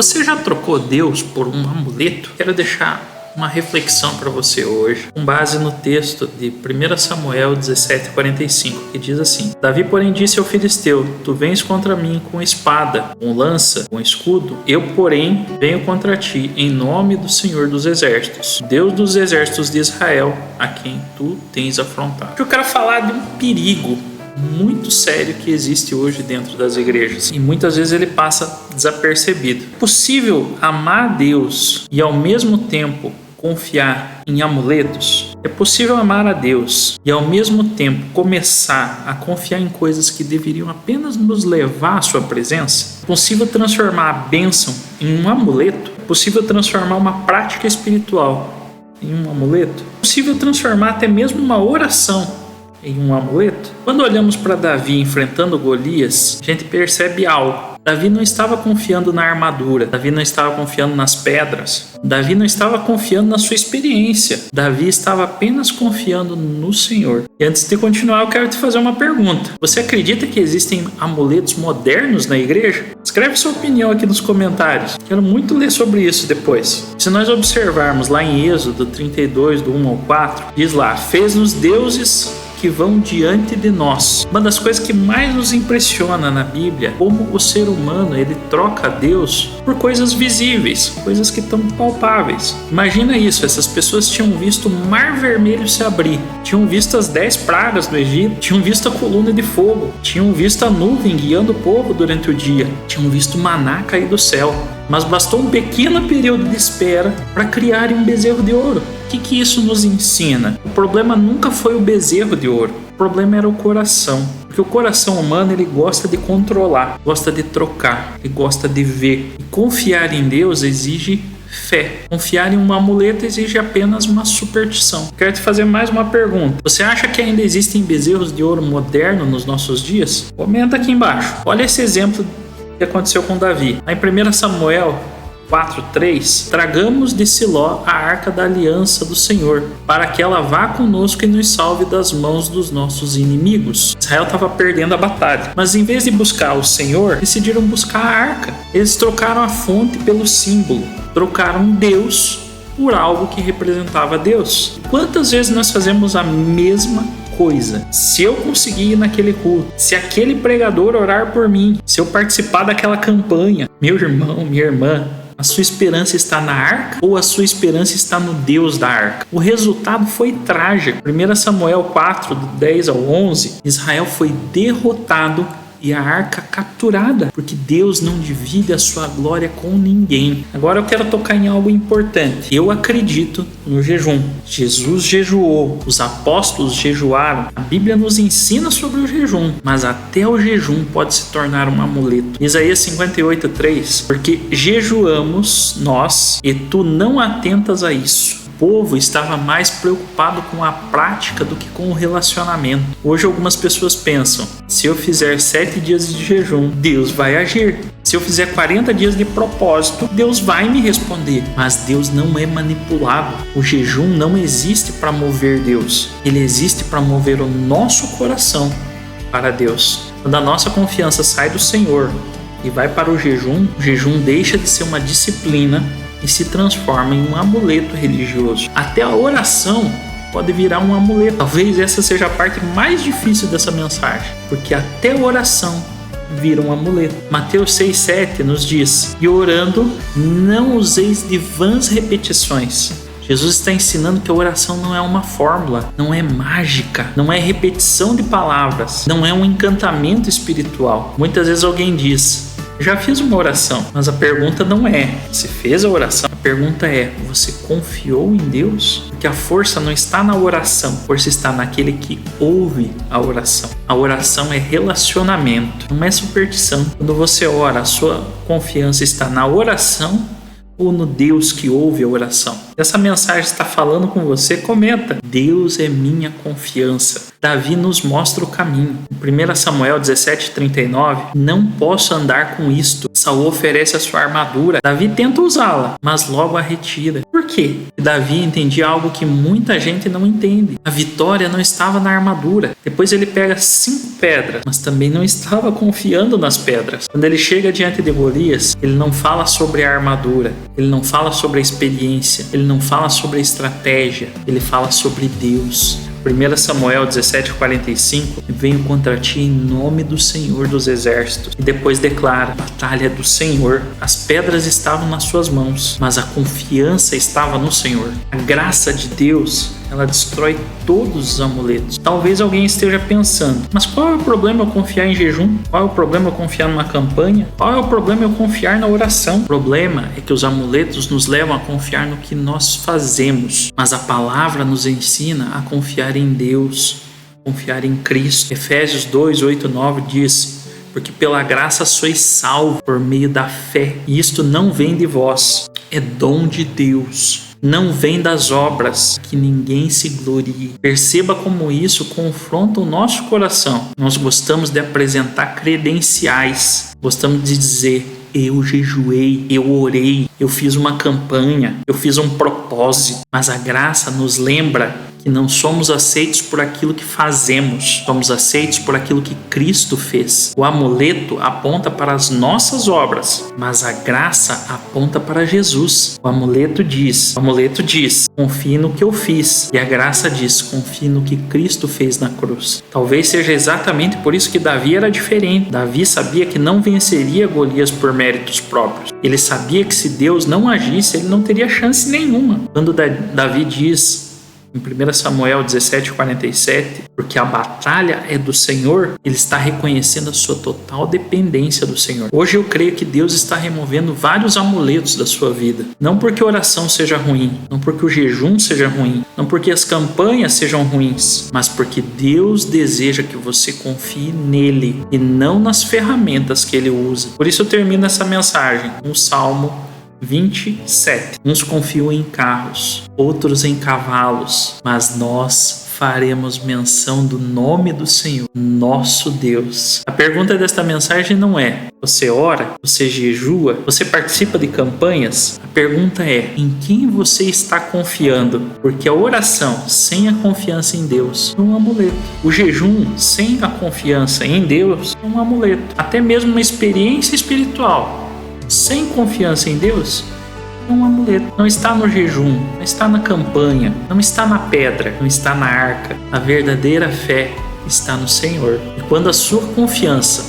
Você já trocou Deus por um amuleto? Quero deixar uma reflexão para você hoje, com base no texto de 1 Samuel 17:45, que diz assim: Davi, porém, disse ao filisteu: Tu vens contra mim com espada, com lança, com escudo. Eu, porém, venho contra ti em nome do Senhor dos Exércitos, Deus dos exércitos de Israel, a quem tu tens afrontado. Eu quero falar de um perigo muito sério que existe hoje dentro das igrejas, e muitas vezes ele passa desapercebido. É possível amar a Deus e ao mesmo tempo confiar em amuletos? É possível amar a Deus e ao mesmo tempo começar a confiar em coisas que deveriam apenas nos levar à sua presença? É possível transformar a bênção em um amuleto? É possível transformar uma prática espiritual em um amuleto? É possível transformar até mesmo uma oração em um amuleto? Quando olhamos para Davi enfrentando Golias, a gente percebe algo. Davi não estava confiando na armadura, Davi não estava confiando nas pedras, Davi não estava confiando na sua experiência, Davi estava apenas confiando no Senhor. E antes de continuar, eu quero te fazer uma pergunta. Você acredita que existem amuletos modernos na igreja? Escreve sua opinião aqui nos comentários. Quero muito ler sobre isso depois. Se nós observarmos lá em Êxodo 32, do 1 ao 4, diz lá: fez-nos deuses que vão diante de nós. Uma das coisas que mais nos impressiona na Bíblia, como o ser humano ele troca Deus por coisas visíveis, coisas que estão palpáveis. Imagina isso, essas pessoas tinham visto o Mar Vermelho se abrir, tinham visto as 10 pragas do Egito, tinham visto a coluna de fogo, tinham visto a nuvem guiando o povo durante o dia, tinham visto o maná cair do céu. Mas bastou um pequeno período de espera para criarem um bezerro de ouro. O que isso nos ensina? O problema nunca foi o bezerro de ouro. O problema era o coração. Porque o coração humano ele gosta de controlar, gosta de trocar, ele gosta de ver. E confiar em Deus exige fé. Confiar em um amuleto exige apenas uma superstição. Quero te fazer mais uma pergunta. Você acha que ainda existem bezerros de ouro modernos nos nossos dias? Comenta aqui embaixo. Olha esse exemplo que aconteceu com Davi. Lá em 1 Samuel 4:3, tragamos de Siló a arca da aliança do Senhor, para que ela vá conosco e nos salve das mãos dos nossos inimigos. Israel estava perdendo a batalha, mas em vez de buscar o Senhor, decidiram buscar a arca. Eles trocaram a fonte pelo símbolo, trocaram Deus por algo que representava Deus. Quantas vezes nós fazemos a mesma coisa? Se eu conseguir ir naquele culto, se aquele pregador orar por mim, se eu participar daquela campanha, meu irmão, minha irmã, a sua esperança está na arca ou a sua esperança está no Deus da arca? O resultado foi trágico. 1 Samuel 4, do 10 ao 11, Israel foi derrotado e a arca capturada, porque Deus não divide a sua glória com ninguém. Agora eu quero tocar em algo importante. Eu acredito no jejum. Jesus jejuou, os apóstolos jejuaram. A Bíblia nos ensina sobre o jejum, mas até o jejum pode se tornar um amuleto. Isaías 58:3, porque jejuamos nós e tu não atentas a isso. O povo estava mais preocupado com a prática do que com o relacionamento. Hoje algumas pessoas pensam: se eu fizer 7 dias de jejum, Deus vai agir. Se eu fizer 40 dias de propósito, Deus vai me responder. Mas Deus não é manipulado. O jejum não existe para mover Deus. Ele existe para mover o nosso coração para Deus. Quando a nossa confiança sai do Senhor e vai para o jejum deixa de ser uma disciplina e se transforma em um amuleto religioso. Até a oração pode virar um amuleto. Talvez essa seja a parte mais difícil dessa mensagem, porque até a oração vira um amuleto. Mateus 6:7 nos diz: e orando, não useis de vãs repetições. Jesus está ensinando que a oração não é uma fórmula, não é mágica, não é repetição de palavras, não é um encantamento espiritual. Muitas vezes alguém diz: já fiz uma oração, mas a pergunta não é: você fez a oração? A pergunta é: você confiou em Deus? Porque a força não está na oração, a força está naquele que ouve a oração. A oração é relacionamento, não é superstição. Quando você ora, a sua confiança está na oração ou no Deus que ouve a oração? Essa mensagem está falando com você? Comenta. Deus é minha confiança. Davi nos mostra o caminho. Em 1 Samuel 17:39, não posso andar com isto Saul oferece a sua armadura. Davi tenta usá-la, mas logo a retira. Por quê? Davi entendia algo que muita gente não entende. A vitória não estava na armadura. Depois ele pega 5 pedras, mas também não estava confiando nas pedras. Quando ele chega diante de Golias, ele não fala sobre a armadura, ele não fala sobre a experiência, ele não fala sobre a estratégia, ele fala sobre Deus. 1 Samuel 17:45, venho contra ti em nome do Senhor dos Exércitos. E depois declara, batalha do Senhor. As pedras estavam nas suas mãos, mas a confiança estava no Senhor. A graça de Deus, ela destrói todos os amuletos. Talvez alguém esteja pensando, mas qual é o problema eu confiar em jejum? Qual é o problema eu confiar numa campanha? Qual é o problema eu confiar na oração? O problema é que os amuletos nos levam a confiar no que nós fazemos, mas a palavra nos ensina a confiar em Deus, confiar em Cristo. Efésios 2:8-9 diz, porque pela graça sois salvos por meio da fé, e isto não vem de vós, é dom de Deus. Não vem das obras, que ninguém se glorie. Perceba como isso confronta o nosso coração. Nós gostamos de apresentar credenciais. Gostamos de dizer, eu jejuei, eu orei, eu fiz uma campanha, eu fiz um propósito. Mas a graça nos lembra que não somos aceitos por aquilo que fazemos, somos aceitos por aquilo que Cristo fez. O amuleto aponta para as nossas obras, mas a graça aponta para Jesus. O amuleto diz, confie no que eu fiz, e a graça diz, confie no que Cristo fez na cruz. Talvez seja exatamente por isso que Davi era diferente. Davi sabia que não venceria Golias por méritos próprios. Ele sabia que se Deus não agisse, ele não teria chance nenhuma. Quando Davi diz em 1 Samuel 17:47, porque a batalha é do Senhor, ele está reconhecendo a sua total dependência do Senhor. Hoje eu creio que Deus está removendo vários amuletos da sua vida. Não porque a oração seja ruim, não porque o jejum seja ruim, não porque as campanhas sejam ruins, mas porque Deus deseja que você confie nele e não nas ferramentas que ele usa. Por isso eu termino essa mensagem no Salmo 27. Uns confiam em carros, outros em cavalos, mas nós faremos menção do nome do Senhor, nosso Deus. A pergunta desta mensagem não é: você ora? Você jejua? Você participa de campanhas? A pergunta é: em quem você está confiando? Porque a oração sem a confiança em Deus é um amuleto. O jejum sem a confiança em Deus é um amuleto. Até mesmo uma experiência espiritual sem confiança em Deus é um amuleto. Não está no jejum, não está na campanha, não está na pedra, não está na arca. A verdadeira fé está no Senhor. E quando a sua confiança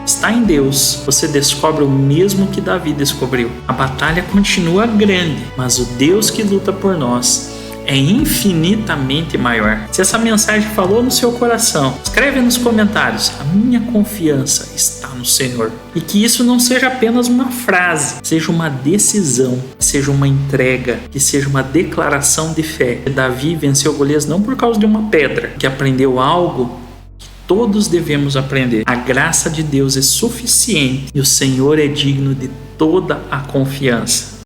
está em Deus, você descobre o mesmo que Davi descobriu. A batalha continua grande, mas o Deus que luta por nós é infinitamente maior. Se essa mensagem falou no seu coração, escreve nos comentários: a minha confiança está no Senhor. E que isso não seja apenas uma frase, seja uma decisão, seja uma entrega, que seja uma declaração de fé. Davi venceu Golias não por causa de uma pedra, que aprendeu algo que todos devemos aprender. A graça de Deus é suficiente e o Senhor é digno de toda a confiança.